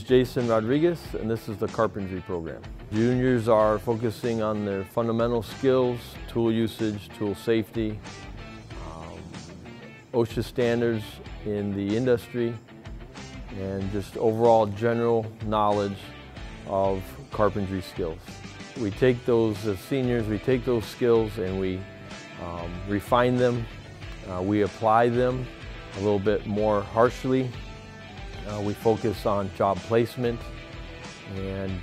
is Jason Rodriguez, and this is the Carpentry program. Juniors are focusing on their fundamental skills, tool usage, tool safety, OSHA standards in the industry, and just overall general knowledge of carpentry skills. We take those, as seniors, we take those skills and we refine them, we apply them a little bit more harshly. We focus on job placement, and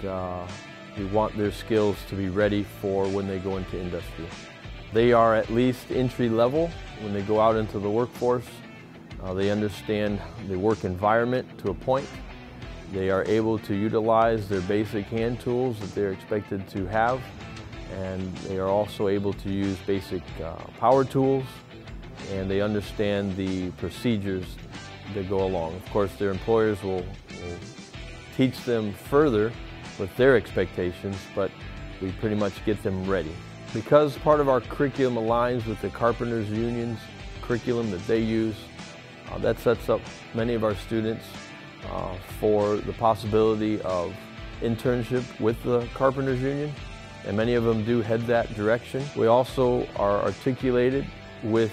we want their skills to be ready for when they go into industry. They are at least entry level when they go out into the workforce. They understand the work environment to a point. They are able to utilize their basic hand tools that they're expected to have, and they are also able to use basic power tools, and they understand the procedures that go along. Of course, their employers will teach them further with their expectations, but we pretty much get them ready. Because part of our curriculum aligns with the Carpenters Union's curriculum that they use, that sets up many of our students for the possibility of internship with the Carpenters Union, and many of them do head that direction. We also are articulated with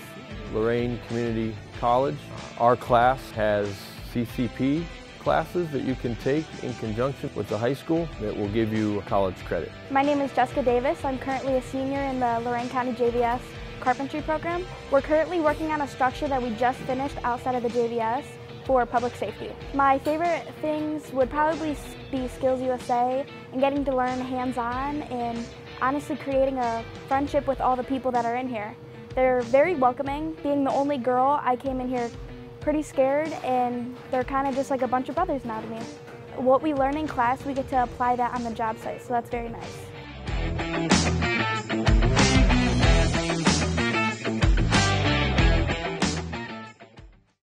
Lorain Community College. Our class has CCP classes that you can take in conjunction with the high school that will give you college credit. My name is Jessica Davis. I'm currently a senior in the Lorain County JVS Carpentry program. We're currently working on a structure that we just finished outside of the JVS for public safety. My favorite things would probably be Skills USA and getting to learn hands-on and honestly creating a friendship with all the people that are in here. They're very welcoming. Being the only girl, I came in here pretty scared, and they're kind of just like a bunch of brothers now to me. What we learn in class, we get to apply that on the job site, so that's very nice.